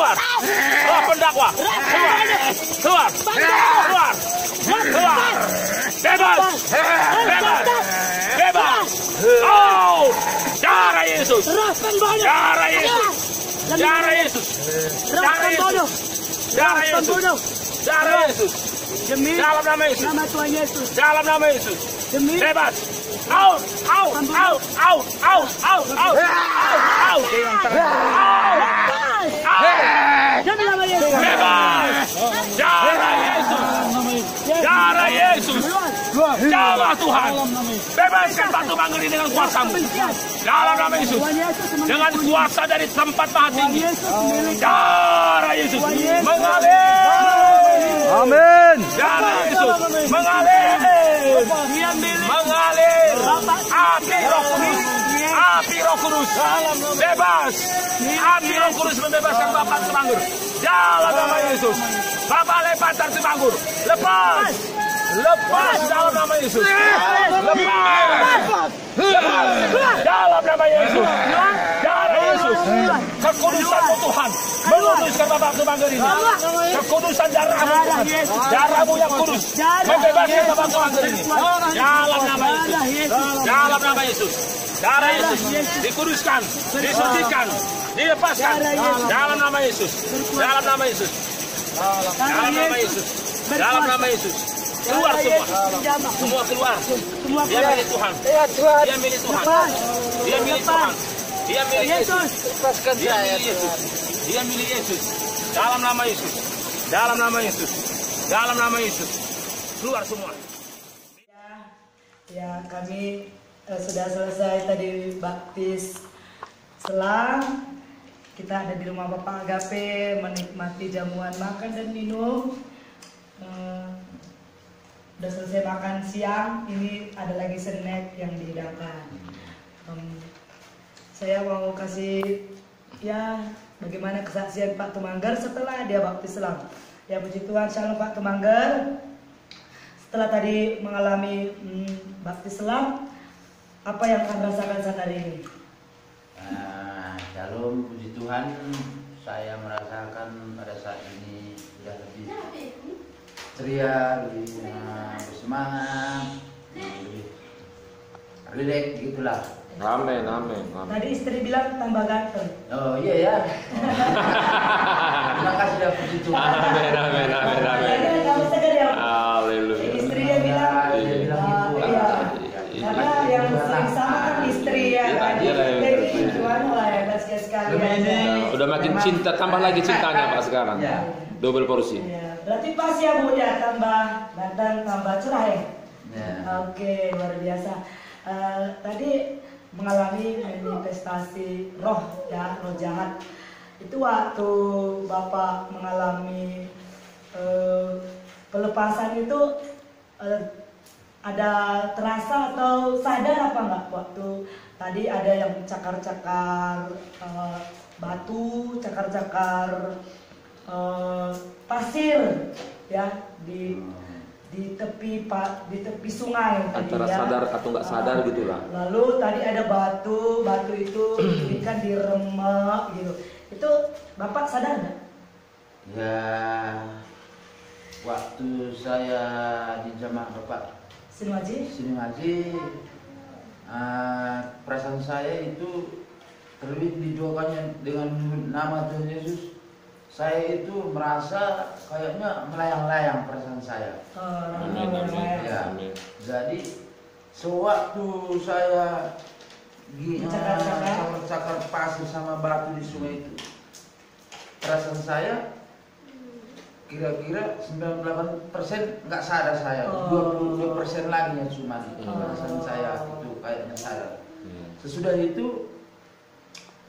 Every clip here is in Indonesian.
Keluar. Roh pendakwa. Keluar. Keluar. Keluar. Keluar. Bebas. Bebas. Bebas. Oh, darah Yesus. Darah Yesus. Darah Yesus. Darah Yesus. Darah Yesus. Darah Yesus. Dalam nama Yesus. Nama Tuhan Yesus. Dalam nama Yesus. Demi Bebas. Out. Out. Out. Out. Out. Out. Out. Out. demi nama Yesus. Bebas. Darah Yesus. Darah Yesus. Darah Tuhan. Bebaskan batu mangga ini dengan kuasamu. Dalam nama Yesus. Dengan kuasa dari tempat maha tinggi. Darah Yesus mengalir. Amin. Darah Yesus mengalir. Mengalir. Api Roh Kudus. Api Roh Kudus. Bebas. Api Roh Kudus membebaskan Bapak Temanggur. Dalam nama Yesus. Bapak lepaskan Temanggur. Lepas. Lepas dalam nama Yesus. Lepas. Lepas. Dalam nama Yesus. Darah Yesus. Kekudusan Tuhan menguduskan Bapak Temanggur ini. Kekudusan darahmu Tuhan. Darahmu yang kudus membebaskan Bapak Temanggur ini. Dalam nama Yesus. Dalam nama Yesus. Darah Yesus dikuduskan, disucikan, dilepaskan. Dalam nama Yesus. Dalam nama Yesus. Dalam nama Yesus. Dalam nama Yesus. Keluar semua. Semua keluar. Dia milik Tuhan. Dia milik Tuhan. Dia milik Tuhan. Dia milik Yesus. Lepaskan Dia saya. milik Yesus. Dia milik Yesus. Dalam nama Yesus. Dalam nama Yesus. Dalam nama Yesus. Keluar semua. Ya, kami sudah selesai tadi baptis selang. Kita ada di rumah Bapak Agape menikmati jamuan makan dan minum. Udah selesai makan siang, ini ada lagi snack yang dihidangkan. Saya mau kasih ya bagaimana kesaksian Pak Temanggar setelah dia baptis selang. Ya puji Tuhan, shalom Pak Temanggar. Setelah tadi mengalami baptis selang, apa yang Anda rasakan saat hari ini? Shalom, puji Tuhan. Saya merasakan pada saat ini sudah lebih ceria, lebih bersemangat, lebih rileks gitulah. Amin, amin, amin. Tadi istri bilang tambah ganteng. Oh iya ya. Terima kasih dah, puji Tuhan. Amin, amin, amin, amin. Saya kamu segar ya. Haleluya. Istrinya bilang, Dia bilang gitu. iya. Karena yang sering sama kan istri ya kan. Jadi gimana lah ya, kasihan sekali. Udah makin cinta, tambah lagi cintanya Pak sekarang. Ya. Double porsi. Iya. Berarti pas ya Bu ya, tambah ganteng, tambah cerah ya. Ya. Oke, luar biasa. Tadi mengalami manifestasi roh ya, roh jahat. Itu waktu Bapak mengalami pelepasan itu ada terasa atau sadar apa enggak waktu tadi ada yang cakar-cakar batu, cakar-cakar pasir ya di tepi sungai Antara tadi, ya. sadar atau nggak sadar gitulah. Lalu tadi ada batu itu ikan diremek gitu. Itu Bapak sadar nggak? Ya, waktu saya di jamaah Bapak Sini sini ngaji, perasaan saya itu terlebih didoakannya dengan nama Tuhan Yesus. Saya itu merasa kayaknya melayang-layang perasaan saya. Amin, amin. Ya. Amin. Jadi sewaktu saya cakar pasir sama batu di sungai itu, perasaan saya kira-kira 98% nggak sadar saya, 22% lagi yang cuma perasaan saya itu kayaknya sadar. Sesudah itu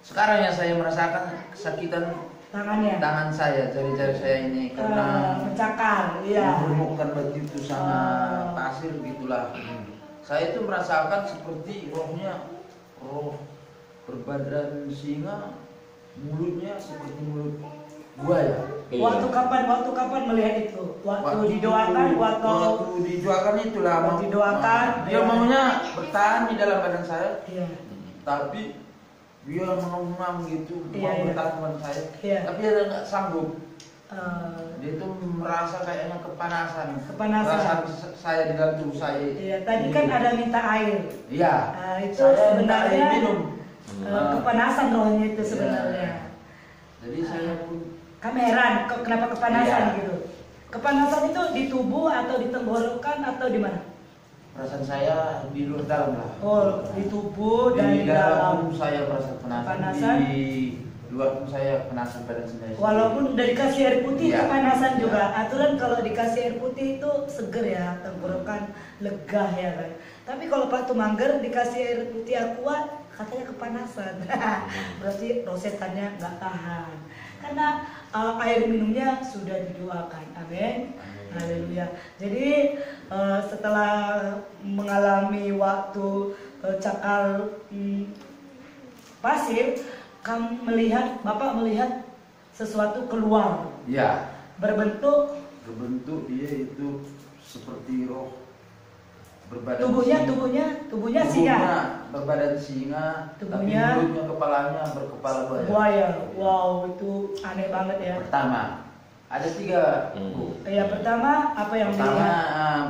sekarang yang saya merasakan kesakitan tangan saya, jari-jari saya ini karena mencakar, iya. menemukan begitu sama pasir gitulah. Saya itu merasakan seperti roh berbadan singa, mulutnya seperti mulut buaya. Waktu kapan melihat itu? Waktu didoakan, waktu didoakan itulah. Waktu didoakan, dia maunya bertahan di dalam badan saya. Iya. Tapi dia mengumam gitu, Iya, mau iya. bertahan saya, Iya. tapi dia nggak sanggup. Eh, Dia tuh merasa kayaknya kepanasan. Kepanasan. Perasaan saya di dalam tubuh saya. iya, tadi kan ada minta air. Iya. Itu Saya minta sebenarnya air minum. kepanasan rohnya itu Iya. sebenarnya. Jadi saya pun Kami heran kenapa kepanasan Iya. gitu. Kepanasan itu di tubuh atau di tenggorokan atau di mana? perasaan saya di luar dalam lah. Oh, di tubuh dan Di di dalam dalam. pun saya merasa Kepanasan. Di luar pun saya kepanasan badan saya. Walaupun udah dikasih air putih Iya. kepanasan Iya. juga. Aturan kalau dikasih air putih itu seger ya, tenggorokan lega ya kan. Tapi kalau Pak Tumangger dikasih air putih aqua katanya kepanasan. Berarti rosetannya nggak tahan. Karena air minumnya sudah didoakan. Amin. Haleluya. Jadi setelah mengalami waktu cakal pasir, Bapak melihat sesuatu keluar Iya. berbentuk Berbentuk dia itu seperti roh berbadan tubuhnya singa, berbadan singa, Tubuhnya- tapi mulutnya kepalanya berkepala buaya. buaya. Wow, itu aneh banget ya. Pertama, ada 3 Bu. Yang pertama apa yang Pertama dilihat?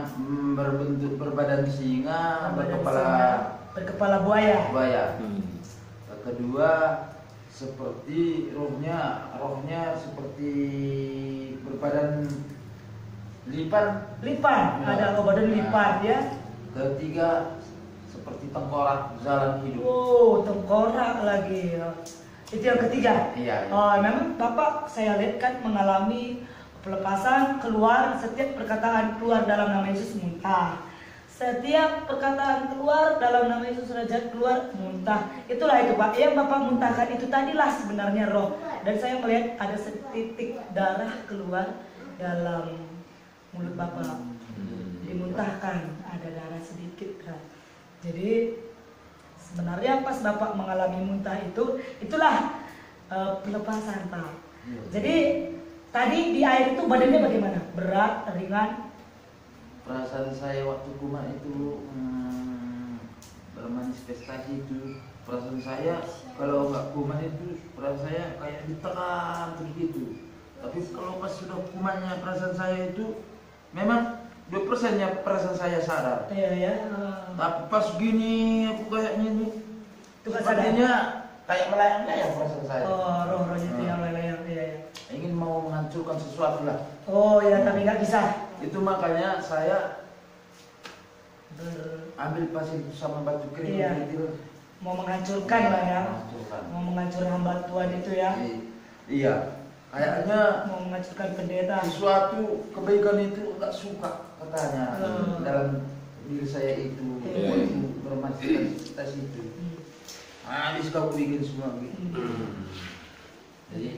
berbentuk berbadan singa, Berbadan berkepala singa, berkepala buaya. buaya. Hmm. Yang kedua seperti rohnya seperti berbadan lipan. Lipan, ada badan lipan ya. Ketiga seperti tengkorak jalan hidup. Oh, tengkorak lagi. Itu yang ketiga. Iya. Oh, memang Bapak saya lihat kan mengalami pelepasan keluar, setiap perkataan keluar dalam nama Yesus muntah. Setiap perkataan keluar dalam nama Yesus Raja keluar muntah. Itulah itu Pak. Yang Bapak muntahkan itu tadilah sebenarnya roh. Dan saya melihat ada setitik darah keluar dalam mulut Bapak. Dimuntahkan, ada darah sedikit kan. Jadi sebenarnya pas Bapak mengalami muntah itu, itulah pelepasan Pak. Jadi tadi di air itu badannya bagaimana? Berat, ringan? Perasaan saya waktu kumat itu bermanifestasi itu. Perasaan saya kalau nggak kumat itu perasaan saya kayak ditekan begitu. Tapi kalau pas sudah kumatnya perasaan saya itu memang 2%-nya perasaan saya sadar. Iya ya. Tapi pas gini aku kayaknya ini Itu nggak sadar. sepertinya kayak melayang-layang perasaan saya. Oh, roh-rohnya itu yang melayang. Iya ya. Ingin mau menghancurkan sesuatu lah. Oh ya, tapi nggak bisa. Itu makanya saya ambil pasir sama batu kering Iya. gitu. Mau menghancurkan lah ya. Menghancurkan. Mau menghancurkan hamba Tuhan itu ya. Iya. Kayaknya Mau menghancurkan pendeta. sesuatu kebaikan itu nggak suka katanya dalam diri saya itu. Iya. Itu bermanifestasi itu. Habis kau bikin semua gitu. Jadi,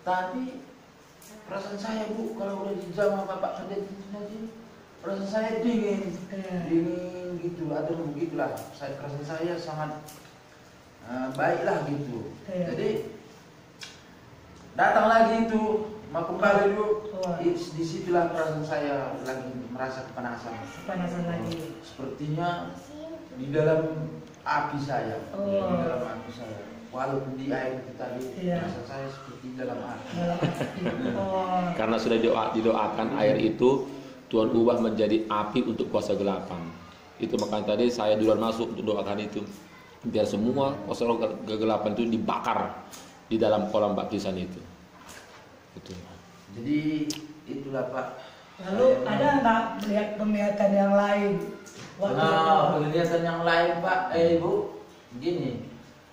tapi perasaan saya Bu, kalau udah dijamah Bapak Pendeta nanti perasaan saya dingin, dingin gitu, aduh begitulah. Perasaan saya sangat baiklah gitu. Iya. Jadi datang lagi itu, mau kembali dulu. Wah. Disitulah perasaan saya lagi merasa kepanasan. Panasan lagi. Sepertinya di dalam api saya, Oh. di dalam api saya. Walaupun di air itu tadi, Iya. rasa saya seperti dalam api. Dalam hati. Oh. Karena sudah didoakan air itu Tuhan ubah menjadi api untuk kuasa gelapan. Itu makanya tadi saya duluan masuk untuk doakan itu. Biar semua kuasa roh kegelapan itu dibakar di dalam kolam baptisan itu. Itu. Jadi itulah Pak. Lalu ada nggak melihat penglihatan yang lain? Waktu Penglihatan yang lain Pak, Ibu, gini,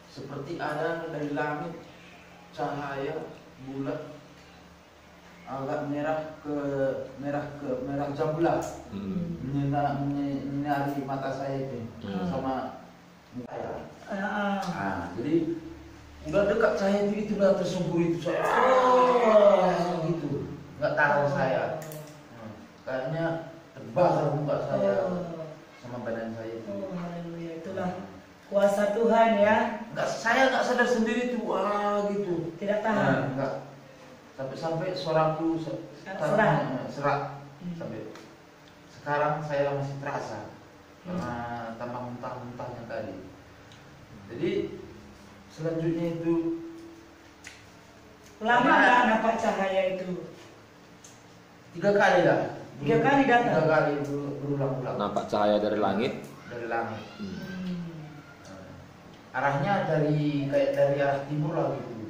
seperti ada dari langit cahaya bulat agak merah jambula menyinari mata saya itu sama saya. Jadi udah dekat saya itu udah tersungkur itu saya gitu, nggak tahu saya. Kayaknya terbakar muka saya sama badan saya itu. Oh, haleluya. Itulah kuasa Tuhan ya. Saya nggak sadar sendiri tuh, gitu. Tidak tahan. Nggak. Sampai suaraku serak. Sampai sekarang saya masih terasa karena tambah muntah-muntahnya tadi. Jadi selanjutnya itu Lama nggak nampak cahaya itu? 3 kali lah. 3 kali datang? 3 kali berulang-ulang. Nampak cahaya dari langit. Dari langit. Arahnya kayak dari arah timur lah gitu.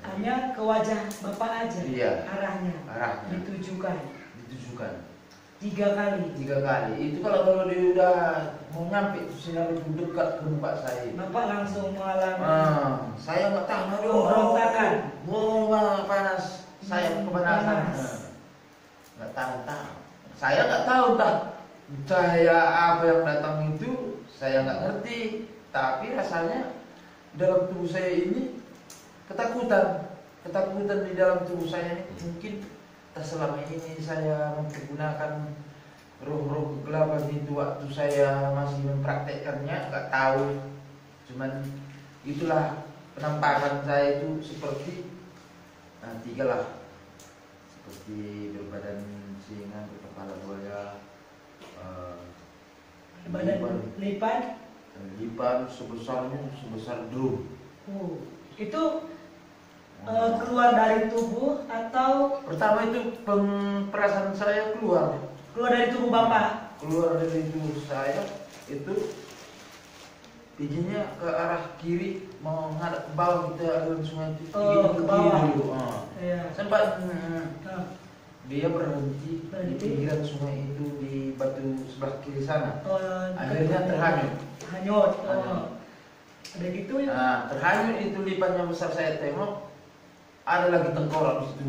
Hanya ke wajah Bapak aja? Iya. Arahnya? Ditujukan? 3 kali? 3 kali. Itu kalau dia udah mau nyampe sinar itu dekat ke muka saya. Bapak langsung mengalami? Saya nggak tahu. Pemberontakan? Panas. Saya kepanasan. Nggak tahu. Saya nggak tahu entah cahaya apa yang datang itu. Saya nggak ngerti. Tapi rasanya dalam tubuh saya ini ketakutan di dalam tubuh saya ini. Mungkin selama ini saya mempergunakan roh-roh kegelapan itu waktu saya masih mempraktekkannya, nggak tahu. Cuman itulah penampakan saya itu seperti 3 lah, seperti berbadan singa, berkepala buaya, badan lipan sebesar drum. Itu keluar dari tubuh atau? Pertama itu perasaan saya keluar dari tubuh Bapak? Keluar dari tubuh saya itu bijinya ke arah kiri, mau ngadap ke bawah, kita aliran sungai itu ke bawah dulu. Iya. Sempat dia berhenti di pinggiran sungai itu di batu sebelah kiri sana. Akhirnya terhanyut. Ada gitu ya? Terhanyut itu lipannya besar, saya tengok ada lagi tengkorak di situ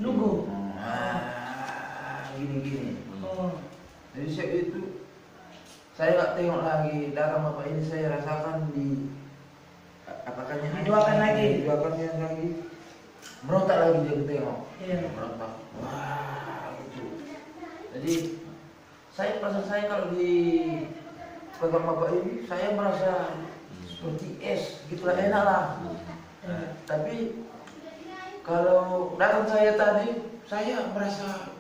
nunggu. Gini. Jadi saat itu saya nggak tengok lagi darah Bapak ini, saya rasakan di apakahnya didoakan lagi, merontak lagi dia tengok. Iya. Merontak. Wah, gitu. Jadi perasaan saya kalau di pegang Bapak ini saya merasa seperti es, gitulah, enak lah. Tapi kalau datang saya tadi, saya merasa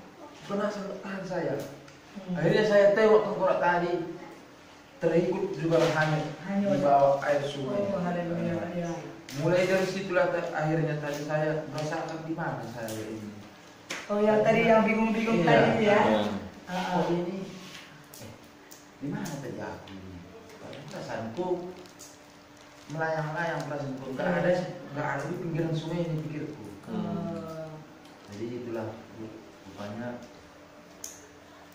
penasaran tahan saya. Akhirnya saya tengok tengkorak tadi terikut juga hanyut di bawah air sungai. Mulai dari situlah akhirnya tadi saya merasakan di mana saya ini. Yang tadi yang bingung-bingung tadi ya? Ini di mana tadi aku ini? Perasaanku melayang-layang, perasaanku nggak ada di pinggiran sungai ini pikirku. Jadi itulah rupanya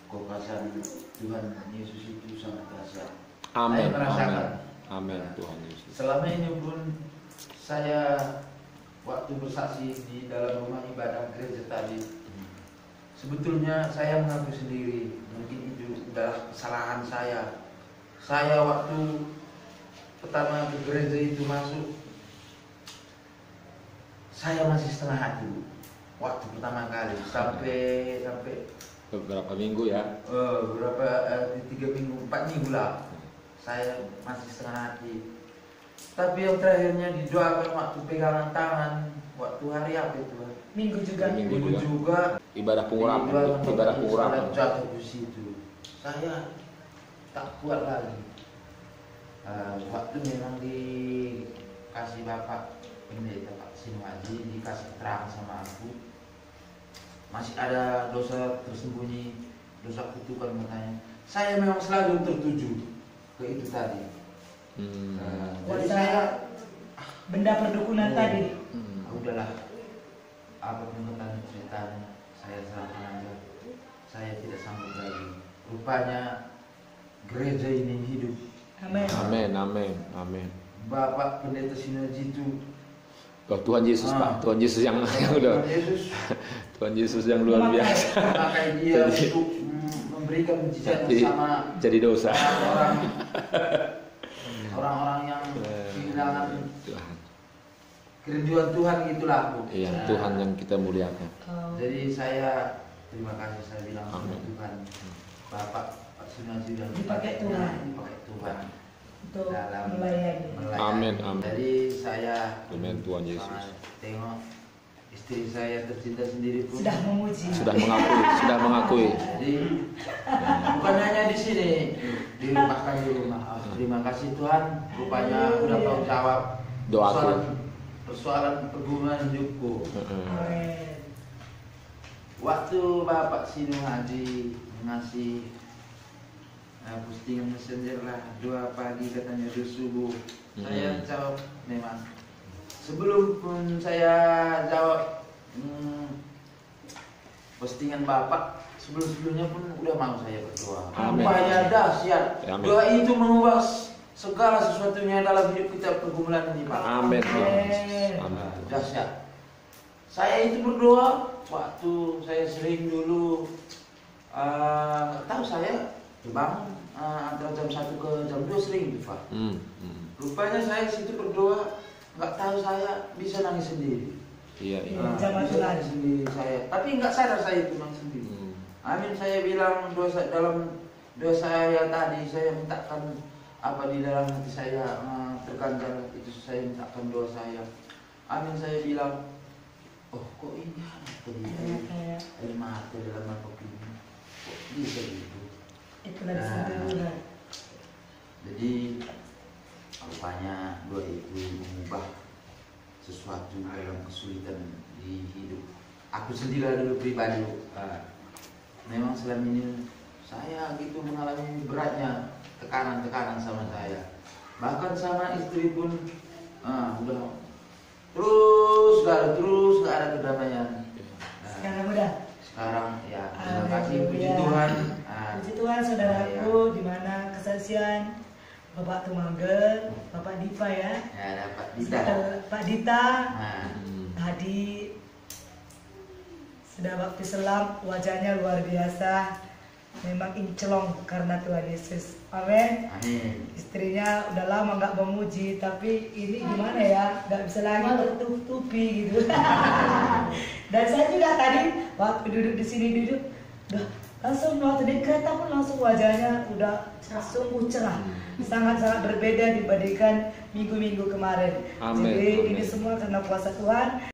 kekuasaan Tuhan Yesus itu sangat dahsyat. Amin. Saya merasakan. Amin Tuhan Yesus. Selama ini pun saya waktu bersaksi di dalam rumah ibadah gereja tadi, sebetulnya saya mengaku sendiri mungkin itu adalah kesalahan saya. Saya waktu pertama ke gereja itu masuk, saya masih setengah hati waktu pertama kali sampai beberapa minggu ya? 3 minggu, 4 minggu lah. Saya masih setengah hati. Tapi yang terakhirnya didoakan waktu pegangan tangan, waktu hari apa itu? Minggu juga. Minggu juga. Ibadah pengurapan. Ibadah pengurapan. Jatuh di situ. Saya tak kuat lagi. Waktu memang dikasih Bapak Pendeta Pak Sinuaji, dikasih terang sama aku, masih ada dosa tersembunyi, dosa kutukan katanya. Saya memang selalu tertuju ke itu tadi. Jadi saya benda perdukunan tadi. Udahlah, apapun tentang ceritanya saya serahkan aja. Saya tidak sanggup lagi. Rupanya gereja ini hidup. Amin. Bapak Pendeta Sinuaji itu Tuhan Yesus Pak, Tuhan Yesus yang udah Tuhan Yesus yang luar biasa. Makanya dia untuk memberikan mujizat sama jadi dosa orang-orang yang kehilangan kerinduan Tuhan, gitulah Bu. Iya, Tuhan yang kita muliakan. Jadi saya terima kasih, saya bilang sama Tuhan, Bapak Pak Sinuaji dan dipakai Tuhan untuk melayani. Amin. Jadi saya Amin Tuhan Yesus. tengok istri saya tercinta sendiri pun Sudah memuji. Sudah mengakui. Jadi bukan hanya di sini, bahkan di rumah. Terima kasih Tuhan, rupanya udah mau jawab Doaku. persoalan perhubungan hidupku. Amin. Waktu Bapak Sinu Hadi ngasih postingan messenger lah 2 pagi katanya 2 subuh, saya jawab memang. Sebelum pun saya jawab postingan Bapak, sebelumnya pun udah mau saya berdoa. Supaya dahsyat. Doa itu mengubah segala sesuatunya dalam hidup kita pergumulan ini, Pak. Amin. Dahsyat. Saya itu berdoa waktu saya sering dulu tahu saya bangun antara jam 1 ke jam 2 sering tuh, Pak. Rupanya saya situ berdoa, nggak tahu saya bisa nangis sendiri. Iya. Bisa nangis sendiri saya, tapi nggak sadar saya itu nangis sendiri. Amin, saya bilang dalam doa saya tadi, saya mintakan apa di dalam hati saya terganjal itu, saya mintakan doa saya. Amin, saya bilang, oh kok ini air mata dalam mangkok ini, kok bisa gitu? Itulah disentuh. Jadi rupanya doa itu mengubah sesuatu dalam kesulitan di hidup. Aku sendiri dulu pribadi, memang selama ini saya gitu mengalami beratnya tekanan sama saya. Bahkan sama istri pun udah terus gak ada kedamaian. Sekarang udah. Sekarang ya terima kasih, puji Tuhan. Puji Tuhan saudaraku, di mana kesaksian Bapak Tumangger, Bapak Diva ya. Ya, ada Pak Dita. Pak Dita. Tadi sudah waktu selam, wajahnya luar biasa. Memang incelong karena Tuhan Yesus. Amin. Amin. Istrinya udah lama nggak memuji, tapi ini gimana ya, nggak bisa lagi tertutupi gitu. Dan saya juga tadi waktu duduk di sini udah langsung waktu di kereta pun langsung wajahnya udah sungguh cerah, sangat-sangat berbeda dibandingkan minggu-minggu kemarin. Amin. Jadi Amin. ini semua karena kuasa Tuhan.